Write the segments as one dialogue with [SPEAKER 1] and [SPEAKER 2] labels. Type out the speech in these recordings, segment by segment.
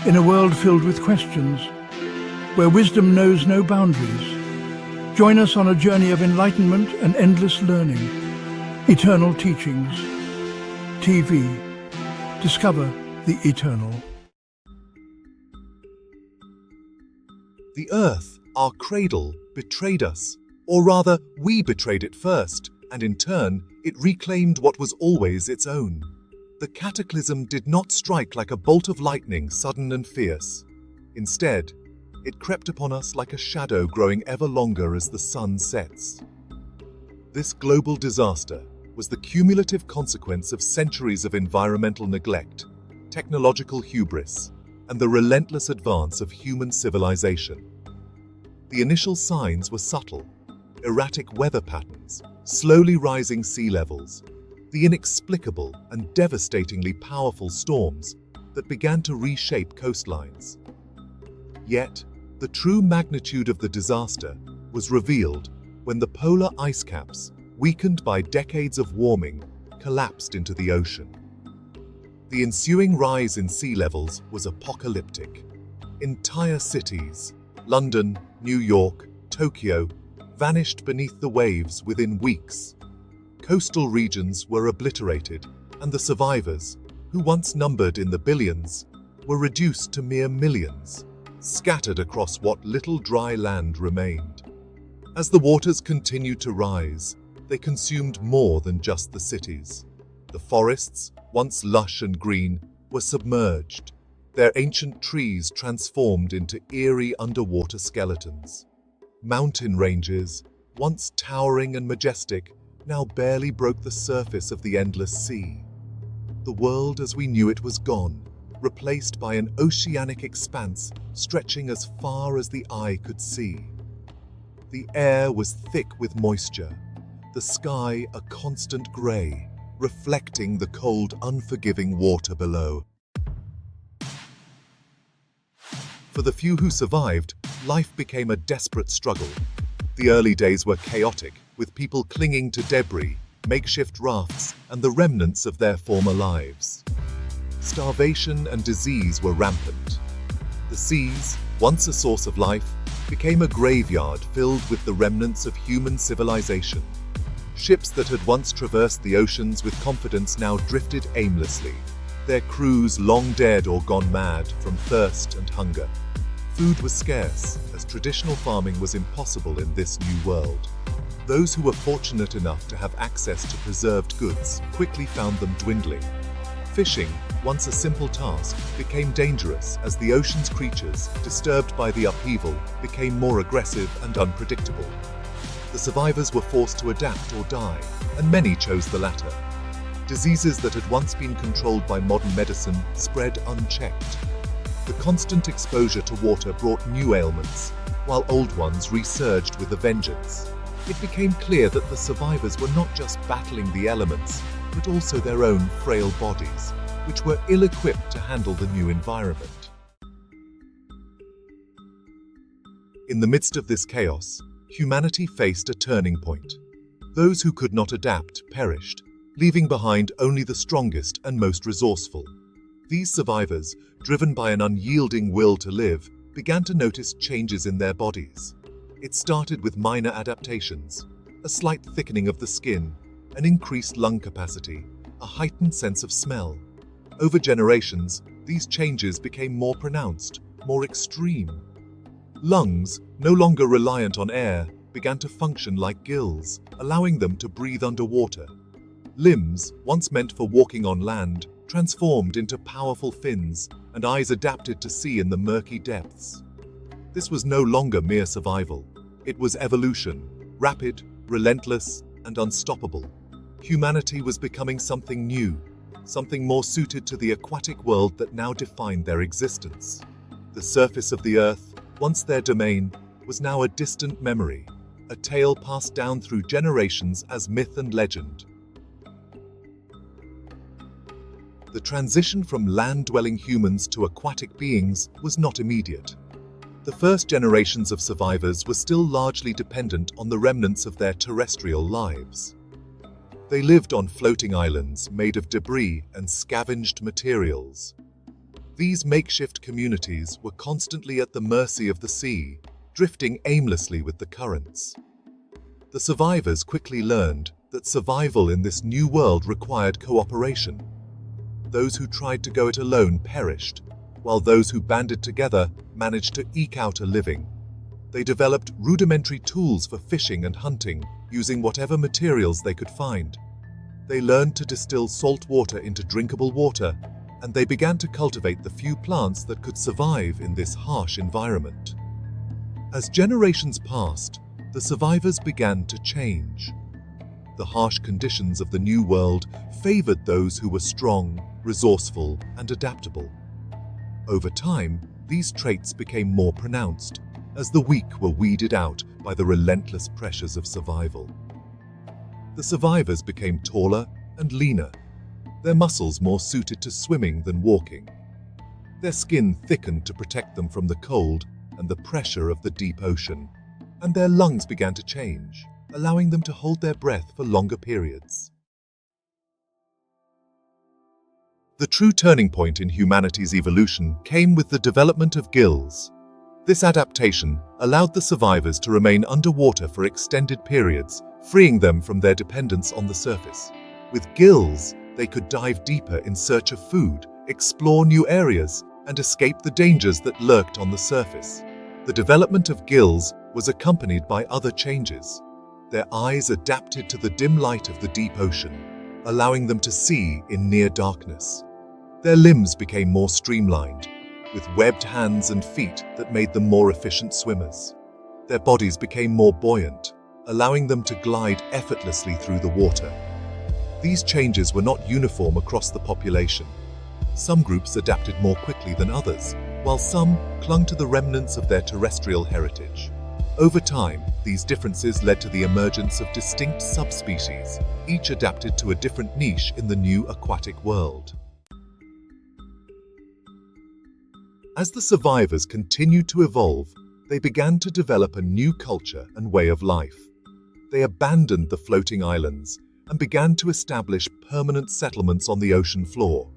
[SPEAKER 1] In a world filled with questions, where wisdom knows no boundaries, join us on a journey of enlightenment and endless learning. Eternal Teachings. TV. Discover the eternal.
[SPEAKER 2] The Earth, our cradle, betrayed us. Or rather, we betrayed it first, and in turn, it reclaimed what was always its own. The cataclysm did not strike like a bolt of lightning, sudden and fierce. Instead, it crept upon us like a shadow growing ever longer as the sun sets. This global disaster was the cumulative consequence of centuries of environmental neglect, technological hubris, and the relentless advance of human civilization. The initial signs were subtle: erratic weather patterns, slowly rising sea levels, the inexplicable and devastatingly powerful storms that began to reshape coastlines. Yet, the true magnitude of the disaster was revealed when the polar ice caps, weakened by decades of warming, collapsed into the ocean. The ensuing rise in sea levels was apocalyptic. Entire cities, London, New York, Tokyo, vanished beneath the waves within weeks. Coastal regions were obliterated, and the survivors, who once numbered in the billions, were reduced to mere millions, scattered across what little dry land remained. As the waters continued to rise, they consumed more than just the cities. The forests, once lush and green, were submerged, their ancient trees transformed into eerie underwater skeletons. Mountain ranges, once towering and majestic, now barely broke the surface of the endless sea. The world as we knew it was gone, replaced by an oceanic expanse stretching as far as the eye could see. The air was thick with moisture, the sky a constant grey, reflecting the cold, unforgiving water below. For the few who survived, life became a desperate struggle. The early days were chaotic, with people clinging to debris, makeshift rafts, and the remnants of their former lives. Starvation and disease were rampant. The seas, once a source of life, became a graveyard filled with the remnants of human civilization. Ships that had once traversed the oceans with confidence now drifted aimlessly, their crews long dead or gone mad from thirst and hunger. Food was scarce, as traditional farming was impossible in this new world. Those who were fortunate enough to have access to preserved goods quickly found them dwindling. Fishing, once a simple task, became dangerous as the ocean's creatures, disturbed by the upheaval, became more aggressive and unpredictable. The survivors were forced to adapt or die, and many chose the latter. Diseases that had once been controlled by modern medicine spread unchecked. The constant exposure to water brought new ailments, while old ones resurged with a vengeance. It became clear that the survivors were not just battling the elements, but also their own frail bodies, which were ill-equipped to handle the new environment. In the midst of this chaos, humanity faced a turning point. Those who could not adapt perished, leaving behind only the strongest and most resourceful. These survivors, driven by an unyielding will to live, began to notice changes in their bodies. It started with minor adaptations: a slight thickening of the skin, an increased lung capacity, a heightened sense of smell. Over generations, these changes became more pronounced, more extreme. Lungs, no longer reliant on air, began to function like gills, allowing them to breathe underwater. Limbs, once meant for walking on land, transformed into powerful fins, and eyes adapted to see in the murky depths. This was no longer mere survival. It was evolution, rapid, relentless, and unstoppable. Humanity was becoming something new, something more suited to the aquatic world that now defined their existence. The surface of the Earth, once their domain, was now a distant memory, a tale passed down through generations as myth and legend. The transition from land-dwelling humans to aquatic beings was not immediate. The first generations of survivors were still largely dependent on the remnants of their terrestrial lives. They lived on floating islands made of debris and scavenged materials. These makeshift communities were constantly at the mercy of the sea, drifting aimlessly with the currents. The survivors quickly learned that survival in this new world required cooperation. Those who tried to go it alone perished, while those who banded together managed to eke out a living. They developed rudimentary tools for fishing and hunting, using whatever materials they could find. They learned to distill salt water into drinkable water, and they began to cultivate the few plants that could survive in this harsh environment. As generations passed, the survivors began to change. The harsh conditions of the new world favored those who were strong, resourceful, and adaptable. Over time, these traits became more pronounced, as the weak were weeded out by the relentless pressures of survival. The survivors became taller and leaner, their muscles more suited to swimming than walking. Their skin thickened to protect them from the cold and the pressure of the deep ocean, and their lungs began to change, allowing them to hold their breath for longer periods. The true turning point in humanity's evolution came with the development of gills. This adaptation allowed the survivors to remain underwater for extended periods, freeing them from their dependence on the surface. With gills, they could dive deeper in search of food, explore new areas, and escape the dangers that lurked on the surface. The development of gills was accompanied by other changes. Their eyes adapted to the dim light of the deep ocean, allowing them to see in near darkness. Their limbs became more streamlined, with webbed hands and feet that made them more efficient swimmers. Their bodies became more buoyant, allowing them to glide effortlessly through the water. These changes were not uniform across the population. Some groups adapted more quickly than others, while some clung to the remnants of their terrestrial heritage. Over time, these differences led to the emergence of distinct subspecies, each adapted to a different niche in the new aquatic world. As the survivors continued to evolve, they began to develop a new culture and way of life. They abandoned the floating islands and began to establish permanent settlements on the ocean floor.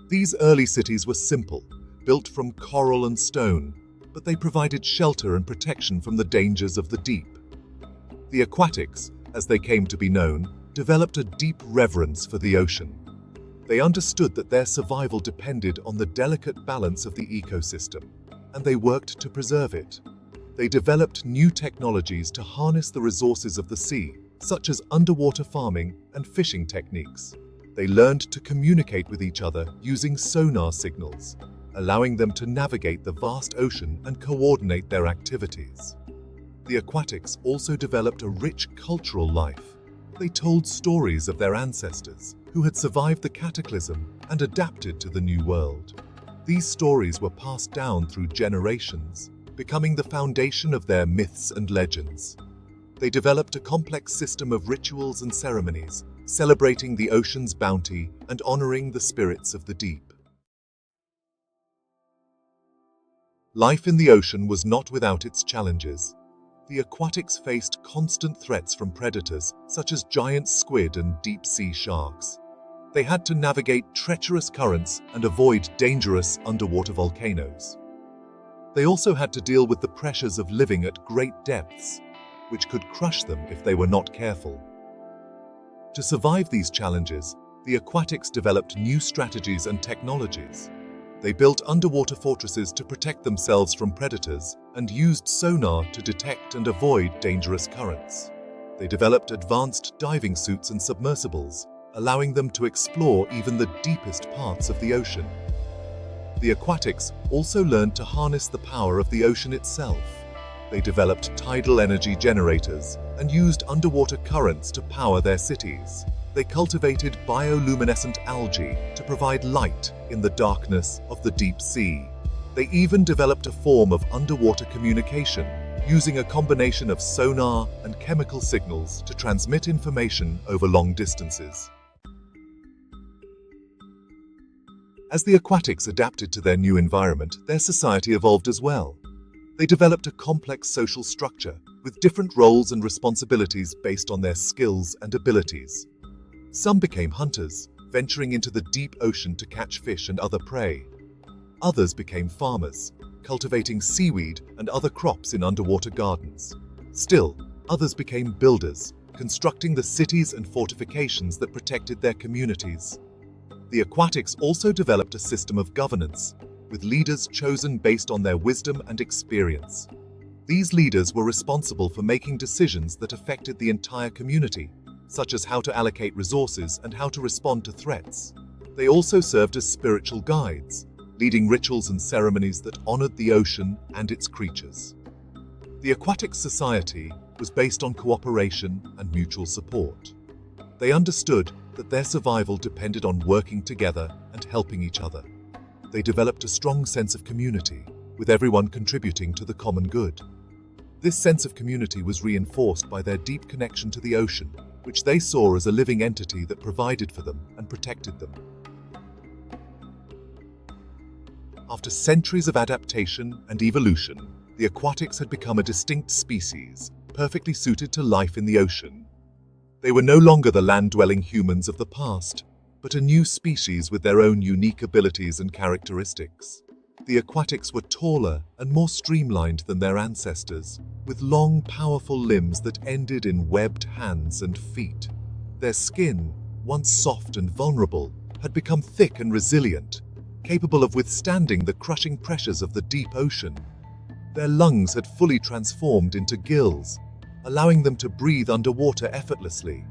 [SPEAKER 2] These early cities were simple, built from coral and stone, but they provided shelter and protection from the dangers of the deep. The aquatics, as they came to be known, developed a deep reverence for the ocean. They understood that their survival depended on the delicate balance of the ecosystem, and they worked to preserve it. They developed new technologies to harness the resources of the sea, such as underwater farming and fishing techniques. They learned to communicate with each other using sonar signals, allowing them to navigate the vast ocean and coordinate their activities. The aquatics also developed a rich cultural life. They told stories of their ancestors, who had survived the cataclysm and adapted to the new world. These stories were passed down through generations, becoming the foundation of their myths and legends. They developed a complex system of rituals and ceremonies, celebrating the ocean's bounty and honoring the spirits of the deep. Life in the ocean was not without its challenges. The aquatics faced constant threats from predators such as giant squid and deep-sea sharks. They had to navigate treacherous currents and avoid dangerous underwater volcanoes. They also had to deal with the pressures of living at great depths, which could crush them if they were not careful. To survive these challenges, the aquatics developed new strategies and technologies. They built underwater fortresses to protect themselves from predators and used sonar to detect and avoid dangerous currents. They developed advanced diving suits and submersibles, allowing them to explore even the deepest parts of the ocean. The aquatics also learned to harness the power of the ocean itself. They developed tidal energy generators and used underwater currents to power their cities. They cultivated bioluminescent algae to provide light in the darkness of the deep sea. They even developed a form of underwater communication, using a combination of sonar and chemical signals to transmit information over long distances. As the aquatics adapted to their new environment, their society evolved as well. They developed a complex social structure with different roles and responsibilities based on their skills and abilities. Some became hunters, venturing into the deep ocean to catch fish and other prey. Others became farmers, cultivating seaweed and other crops in underwater gardens. Still, others became builders, constructing the cities and fortifications that protected their communities. The aquatics also developed a system of governance, with leaders chosen based on their wisdom and experience. These leaders were responsible for making decisions that affected the entire community, such as how to allocate resources and how to respond to threats. They also served as spiritual guides, leading rituals and ceremonies that honored the ocean and its creatures. The aquatic society was based on cooperation and mutual support. They understood that their survival depended on working together and helping each other. They developed a strong sense of community, with everyone contributing to the common good. This sense of community was reinforced by their deep connection to the ocean, which they saw as a living entity that provided for them and protected them. After centuries of adaptation and evolution, the aquatics had become a distinct species, perfectly suited to life in the ocean. They were no longer the land-dwelling humans of the past, but a new species with their own unique abilities and characteristics. The aquatics were taller and more streamlined than their ancestors, with long, powerful limbs that ended in webbed hands and feet. Their skin, once soft and vulnerable, had become thick and resilient, capable of withstanding the crushing pressures of the deep ocean. Their lungs had fully transformed into gills, allowing them to breathe underwater effortlessly.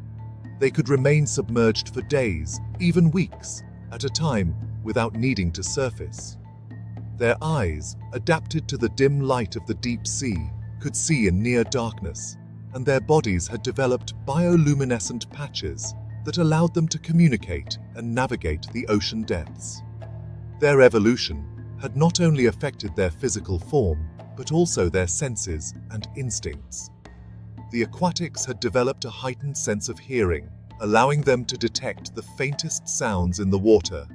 [SPEAKER 2] They could remain submerged for days, even weeks, at a time without needing to surface. Their eyes, adapted to the dim light of the deep sea, could see in near darkness, and their bodies had developed bioluminescent patches that allowed them to communicate and navigate the ocean depths. Their evolution had not only affected their physical form, but also their senses and instincts. The aquatics had developed a heightened sense of hearing, allowing them to detect the faintest sounds in the water.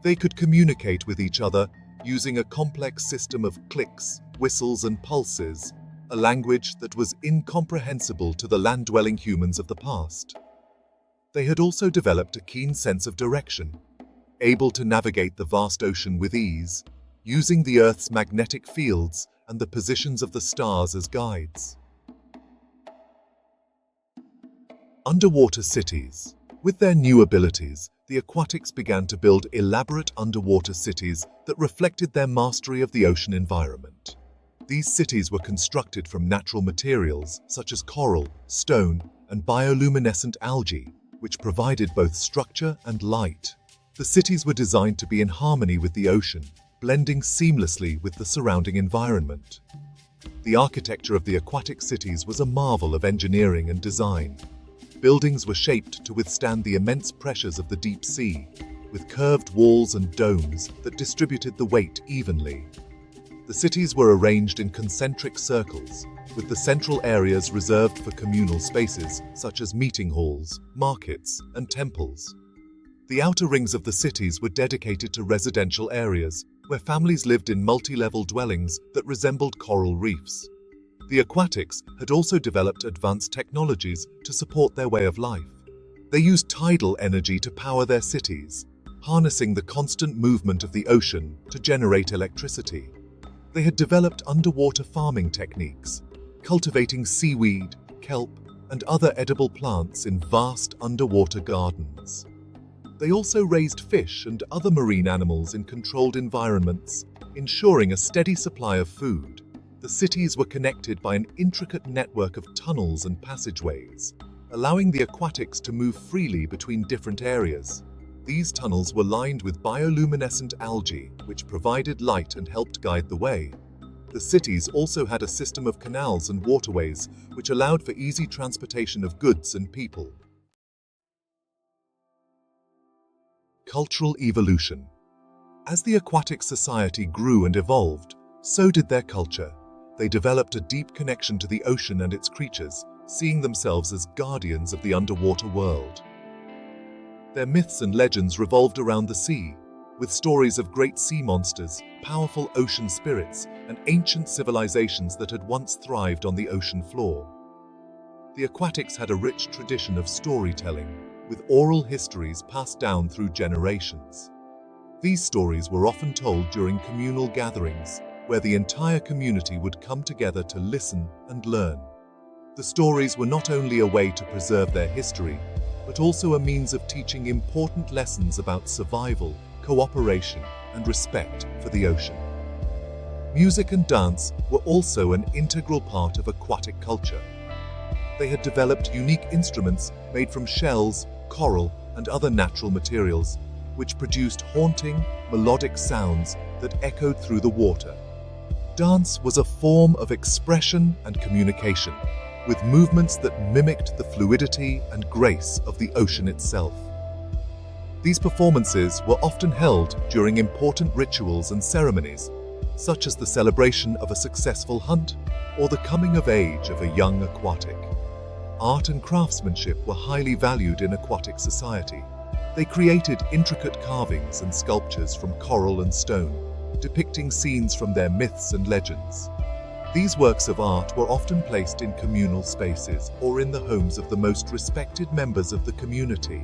[SPEAKER 2] They could communicate with each other using a complex system of clicks, whistles, and pulses, a language that was incomprehensible to the land-dwelling humans of the past. They had also developed a keen sense of direction, able to navigate the vast ocean with ease, using the Earth's magnetic fields and the positions of the stars as guides. Underwater cities. With their new abilities, the aquatics began to build elaborate underwater cities that reflected their mastery of the ocean environment. These cities were constructed from natural materials such as coral, stone, and bioluminescent algae, which provided both structure and light. The cities were designed to be in harmony with the ocean, blending seamlessly with the surrounding environment. The architecture of the aquatic cities was a marvel of engineering and design. Buildings were shaped to withstand the immense pressures of the deep sea, with curved walls and domes that distributed the weight evenly. The cities were arranged in concentric circles, with the central areas reserved for communal spaces such as meeting halls, markets, and temples. The outer rings of the cities were dedicated to residential areas, where families lived in multi-level dwellings that resembled coral reefs. The aquatics had also developed advanced technologies to support their way of life. They used tidal energy to power their cities, harnessing the constant movement of the ocean to generate electricity. They had developed underwater farming techniques, cultivating seaweed, kelp, and other edible plants in vast underwater gardens. They also raised fish and other marine animals in controlled environments, ensuring a steady supply of food. The cities were connected by an intricate network of tunnels and passageways, allowing the aquatics to move freely between different areas. These tunnels were lined with bioluminescent algae, which provided light and helped guide the way. The cities also had a system of canals and waterways, which allowed for easy transportation of goods and people. Cultural evolution. As the aquatic society grew and evolved, so did their culture. They developed a deep connection to the ocean and its creatures, seeing themselves as guardians of the underwater world. Their myths and legends revolved around the sea, with stories of great sea monsters, powerful ocean spirits, and ancient civilizations that had once thrived on the ocean floor. The aquatics had a rich tradition of storytelling, with oral histories passed down through generations. These stories were often told during communal gatherings, where the entire community would come together to listen and learn. The stories were not only a way to preserve their history, but also a means of teaching important lessons about survival, cooperation, and respect for the ocean. Music and dance were also an integral part of aquatic culture. They had developed unique instruments made from shells, coral, and other natural materials, which produced haunting, melodic sounds that echoed through the water. Dance was a form of expression and communication, with movements that mimicked the fluidity and grace of the ocean itself. These performances were often held during important rituals and ceremonies, such as the celebration of a successful hunt or the coming of age of a young aquatic. Art and craftsmanship were highly valued in aquatic society. They created intricate carvings and sculptures from coral and stone, depicting scenes from their myths and legends. These works of art were often placed in communal spaces or in the homes of the most respected members of the community.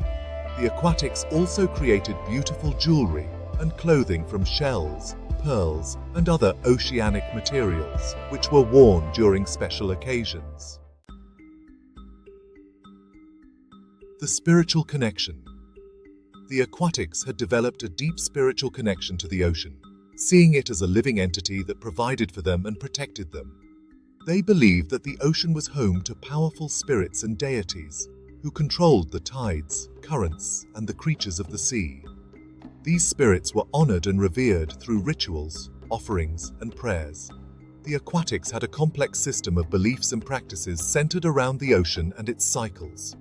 [SPEAKER 2] The aquatics also created beautiful jewelry and clothing from shells, pearls, and other oceanic materials, which were worn during special occasions. The spiritual connection. The aquatics had developed a deep spiritual connection to the ocean, seeing it as a living entity that provided for them and protected them. They believed that the ocean was home to powerful spirits and deities who controlled the tides, currents, and the creatures of the sea. These spirits were honored and revered through rituals, offerings, and prayers. The aquatics had a complex system of beliefs and practices centered around the ocean and its cycles.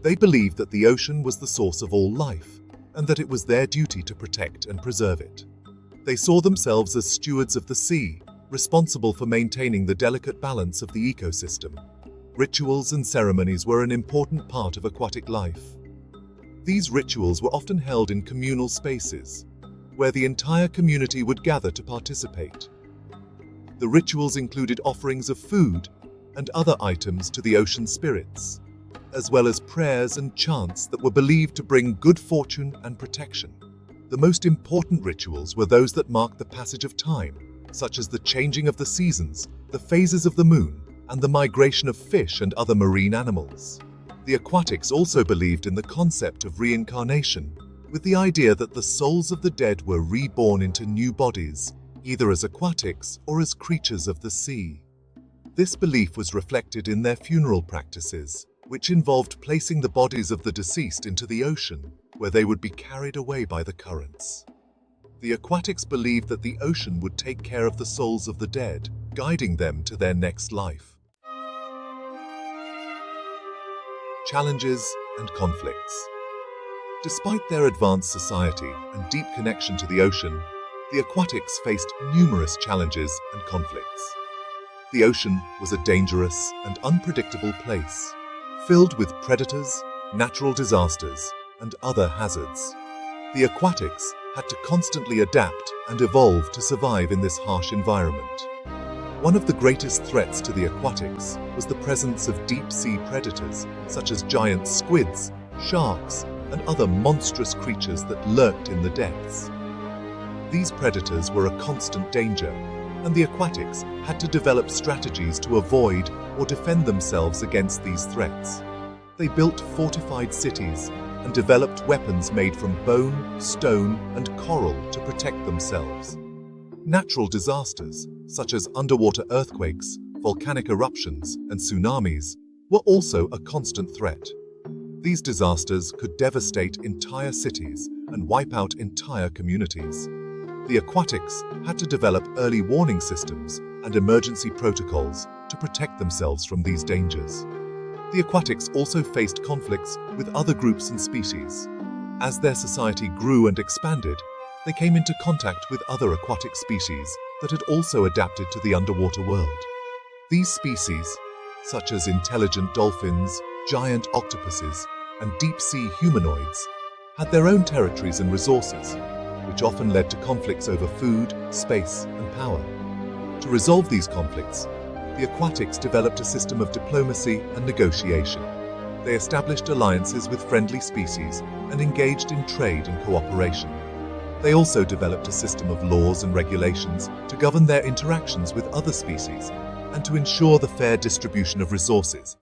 [SPEAKER 2] They believed that the ocean was the source of all life, and that it was their duty to protect and preserve it. They saw themselves as stewards of the sea, responsible for maintaining the delicate balance of the ecosystem. Rituals and ceremonies were an important part of aquatic life. These rituals were often held in communal spaces, where the entire community would gather to participate. The rituals included offerings of food and other items to the ocean spirits, as well as prayers and chants that were believed to bring good fortune and protection. The most important rituals were those that marked the passage of time, such as the changing of the seasons, the phases of the moon, and the migration of fish and other marine animals. The aquatics also believed in the concept of reincarnation, with the idea that the souls of the dead were reborn into new bodies, either as aquatics or as creatures of the sea. This belief was reflected in their funeral practices, which involved placing the bodies of the deceased into the ocean, where they would be carried away by the currents. The aquatics believed that the ocean would take care of the souls of the dead, guiding them to their next life. Challenges and conflicts. Despite their advanced society and deep connection to the ocean, the aquatics faced numerous challenges and conflicts. The ocean was a dangerous and unpredictable place, filled with predators, natural disasters, and other hazards. The aquatics had to constantly adapt and evolve to survive in this harsh environment. One of the greatest threats to the aquatics was the presence of deep-sea predators, such as giant squids, sharks, and other monstrous creatures that lurked in the depths. These predators were a constant danger, and the aquatics had to develop strategies to avoid or defend themselves against these threats. They built fortified cities and developed weapons made from bone, stone, and coral to protect themselves. Natural disasters, such as underwater earthquakes, volcanic eruptions, and tsunamis, were also a constant threat. These disasters could devastate entire cities and wipe out entire communities. The aquatics had to develop early warning systems and emergency protocols to protect themselves from these dangers. The aquatics also faced conflicts with other groups and species. As their society grew and expanded, they came into contact with other aquatic species that had also adapted to the underwater world. These species, such as intelligent dolphins, giant octopuses, and deep-sea humanoids, had their own territories and resources, which often led to conflicts over food, space, and power. To resolve these conflicts, the aquatics developed a system of diplomacy and negotiation. They established alliances with friendly species and engaged in trade and cooperation. They also developed a system of laws and regulations to govern their interactions with other species and to ensure the fair distribution of resources.